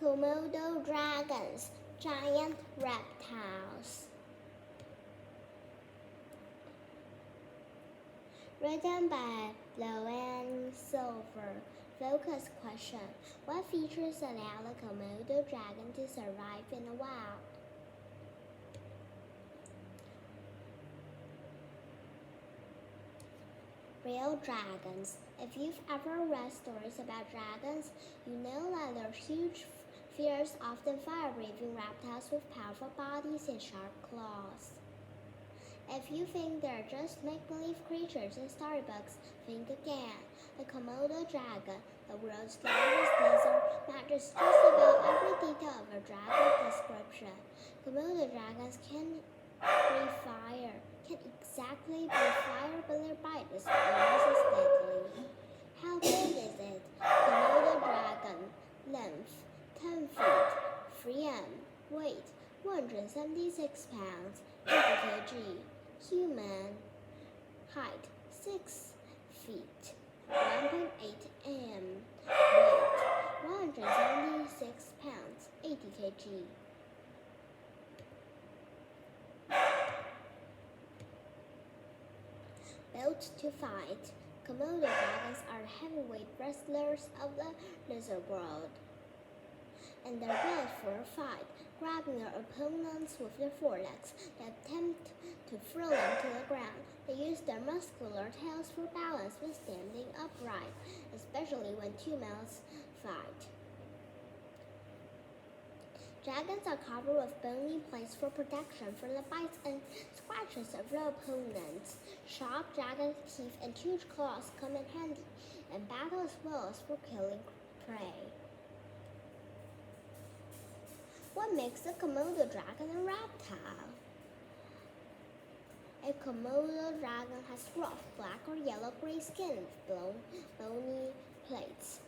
Komodo dragons, giant reptiles. Written by Loanne Silver. Focus question. What features allow the Komodo dragon to survive in the wild? Real dragons. If you've ever read stories about dragons, you know that they're huge, fierce, often fire-breathing reptiles with powerful bodies and sharp claws. If you think they're just make-believe creatures in storybooks, think again. The Komodo dragon, the world's largest lizard, matches just about every detail of a dragon description. Komodo dragons can breathe fire, can exactly breathe fire, but their bite is almost as deadly. How big is it? Komodo dragon, length 10 feet, frame, weight 176 pounds, 80 kg. Human, height 6 feet, 1.8 m, weight 176 pounds, 80 kg. Built to fight, Komodo dragons are heavyweight wrestlers of the lizard world, and they're built for a fight, grabbing their opponents with their forelegs. They attempt to throw them to the ground. They use their muscular tails for balance when standing upright, especially when two males fight. Dragons are covered with bony plates for protection from the bites and scratches of their opponents. Sharp dragon teeth and huge claws come in handy in battle as well as for killing prey. What makes a Komodo dragon a reptile? A Komodo dragon has rough black or yellow-gray skin with bony plates.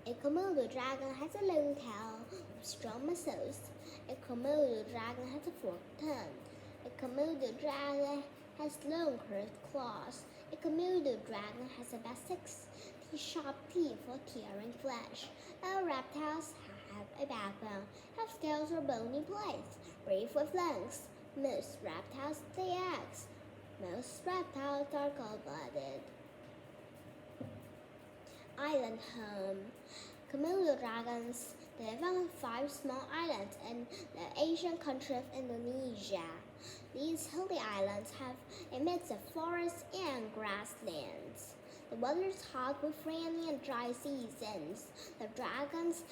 A Komodo dragon has a long tail with strong muscles. A Komodo dragon has a forked tongue. A Komodo dragon has long curved claws. A Komodo dragon has about 60 sharp teeth for tearing flesh. All reptiles have a backbone, have scales or bony plates, breathe with lungs. Most reptiles lay eggs. Most reptiles are cold-blooded. Island home. Komodo dragons live on 5 small islands in the Asian country of Indonesia. These hilly islands have a mix of forests and grasslands. The weather is hot with rainy and dry seasons. The dragons,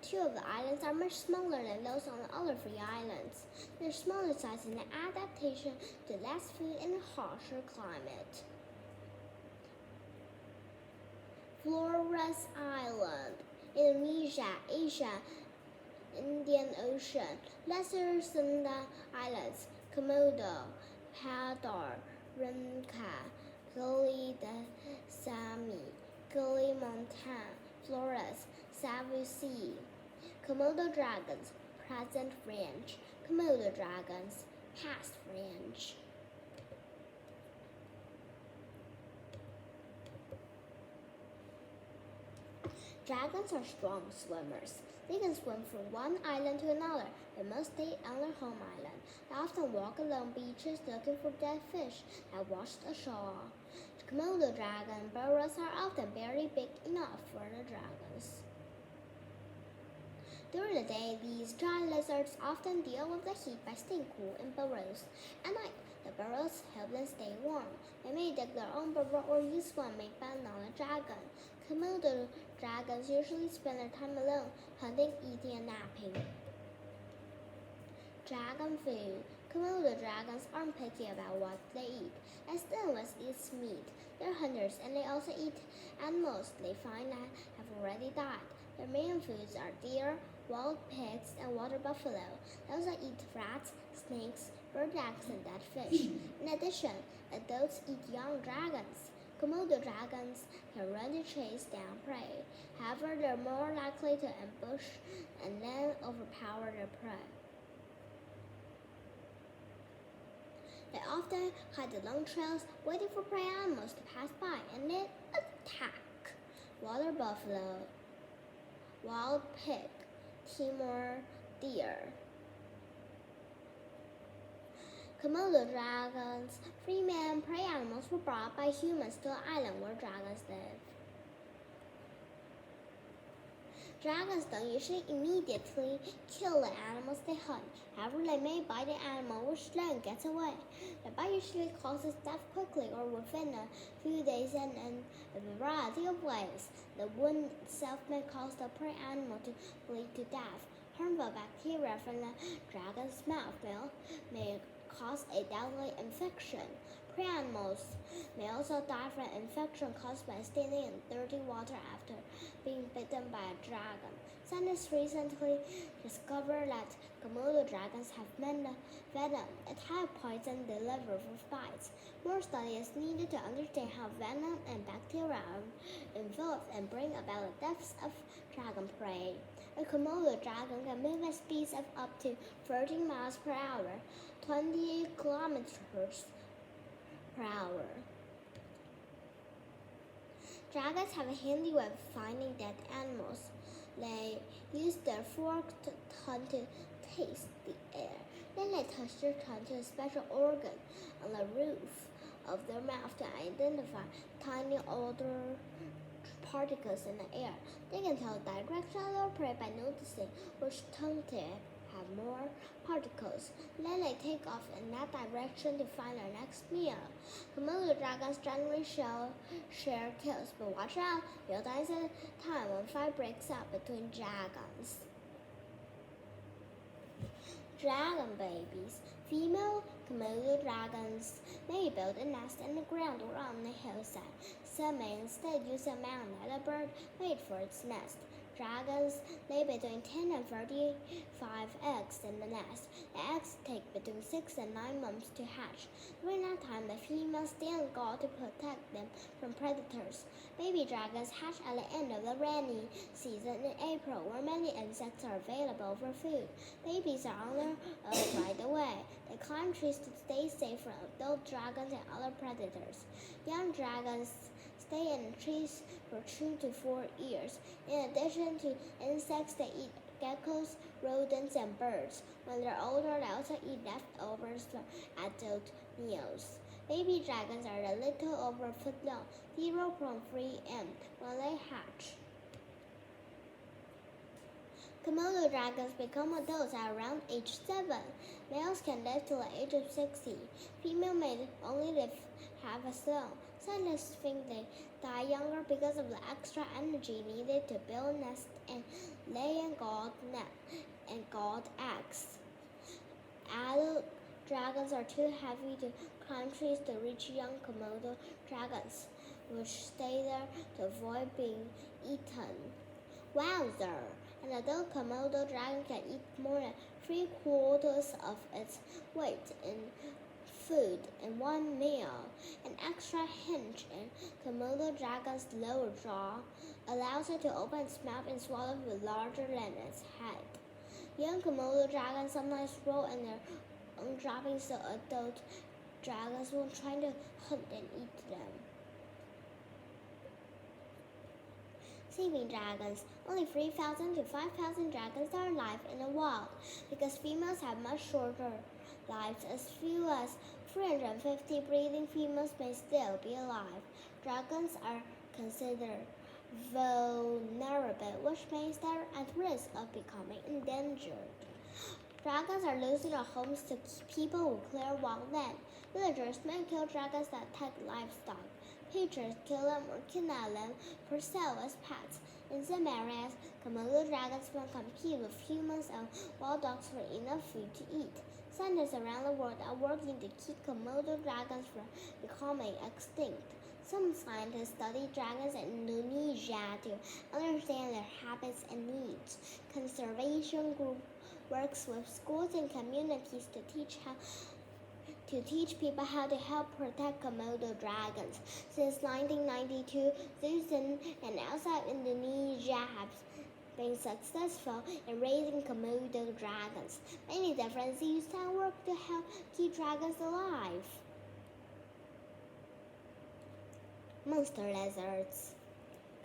2 of the islands are much smaller than those on the other 3 islands. Their smaller size is an adaptation to less food and a harsher climate. Flores Island, Indonesia, Asia, Indian Ocean. Lesser Sunda Islands, Komodo, Padar, Rinca, Gili de Sami, Gili Montan, Flores, Savu Sea. Komodo dragons, present range. Komodo dragons, past range. Dragons are strong swimmers. They can swim from one island to another, but must stay on their home island. They often walk along beaches looking for dead fish that washed ashore. Komodo dragon burrows are often barely big enough for the dragons. During the day, these giant lizards often deal with the heat by staying cool in burrows. At night, the burrows help them stay warm. They may dig their own burrow or use one made by another dragon. Komodo dragons usually spend their time alone, hunting, eating, and napping. Dragon food. Komodo dragons aren't picky about what they eat. As Stanless eats meat, they're hunters and they also eat animals they find that have already died. Their main foods are deer, wild pigs, and water buffalo. They also eat rats, snakes, bird eggs, and dead fish. In addition, adults eat young dragons. Komodo dragons can run to chase down prey. However, they're more likely to ambush and then overpower their prey. They often hide the long trails, waiting for prey animals to pass by and then attack. Water buffalo. wild pig, Timor deer. Komodo dragons, free and prey animals were brought by humans to an island where dragons live. Dragons don't usually immediately kill the animals they hunt. However, they may bite the animal which then gets away. The bite usually causes death quickly or within a few days and in a variety of ways. The wound itself may cause the prey animal to bleed to death. Harmful bacteria from the dragon's mouth may cause a deadly infection. Prey animals may also die from infection caused by standing in dirty water after being bitten by a dragon. Scientists recently discovered that Komodo dragons have venom, a type of poison delivered with bites. More study is needed to understand how venom and bacteria are involved and bring about the deaths of dragon prey. A Komodo dragon can move at speeds of up to 30 miles per hour, 20 kilometers per hour. Dragons have a handy way of finding dead animals. They use their forked tongue to taste the air. Then they touch their tongue to a special organ on the roof of their mouth to identify tiny odor particles in the air. They can tell the direction of their prey by noticing which tongue tip have more particles. Then they take off in that direction to find their next meal. Komodo dragons generally share kills, but watch out, you'll die at a time when fight breaks out between dragons. Dragon babies. Female Komodo dragons may build a nest in the ground or on the hillside. Some may instead use a mound that a bird made for its nest. Dragons lay between 10 and 35 eggs in the nest. The eggs take between 6 and 9 months to hatch. During that time, the females stay on guard to protect them from predators. Baby dragons hatch at the end of the rainy season in April, where many insects are available for food. Babies are on their own right away. They climb trees to stay safe from adult dragons and other predators. Young dragons stay in trees for 2 to 4 years. In addition to insects, they eat geckos, rodents, and birds. When they're older, they also eat leftovers from adult meals. Baby dragons are a little over a foot long, 0.3 m when they hatch. Komodo dragons become adults at around age 7. Males can live till the age of 60. Female may only live half as long. Scientists think they die younger because of the extra energy needed to build nests and lay and guard eggs. Adult dragons are too heavy to climb trees to reach young Komodo dragons, which stay there to avoid being eaten. Wowzer! An adult Komodo dragon can eat more than 3/4 of its weight in food in one meal. An extra hinge in Komodo dragon's lower jaw allows it to open its mouth and swallow food larger than its head. Young Komodo dragons sometimes roll in their own droppings, so adult dragons will try to hunt and eat them. Saving dragons. Only 3,000 to 5,000 dragons are alive in the wild because females have much shorter lives. As few as 350 breeding females may still be alive. Dragons are considered vulnerable, which means they're at risk of becoming endangered. Dragons are losing their homes to people who clear wildland. Villagers may kill dragons that attack livestock. Poachers kill them or kidnap them for sale as pets. In some areas, Komodo dragons will compete with humans and wild dogs for enough food to eat. Scientists around the world are working to keep Komodo dragons from becoming extinct. Some scientists study dragons in Indonesia to understand their habits and needs. Conservation group works with schools and communities to teach people how to help protect Komodo dragons. Since 1992, zoos in and outside Indonesia have been successful in raising Komodo dragons. Many different zoos now work to help keep dragons alive. Monster lizards.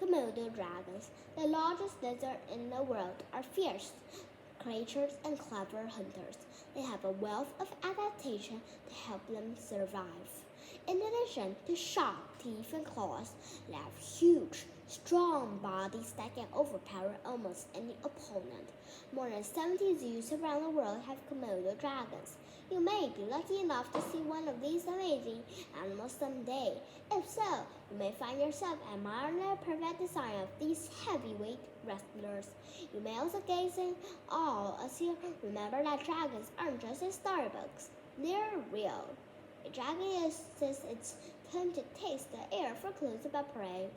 Komodo dragons, the largest lizard in the world, are fierce creatures and clever hunters. They have a wealth of adaptation to help them survive. In addition to sharp teeth and claws, they have huge, strong bodies that can overpower almost any opponent. More than 70 zoos around the world have Komodo dragons. You may be lucky enough to see one of these amazing animals someday. If so, you may find yourself admiring the perfect design of these heavyweight wrestlers. You may also gaze in awe as you remember that dragons aren't just in storybooks, they're real. A dragon uses its tongue to taste the air for clues about prey.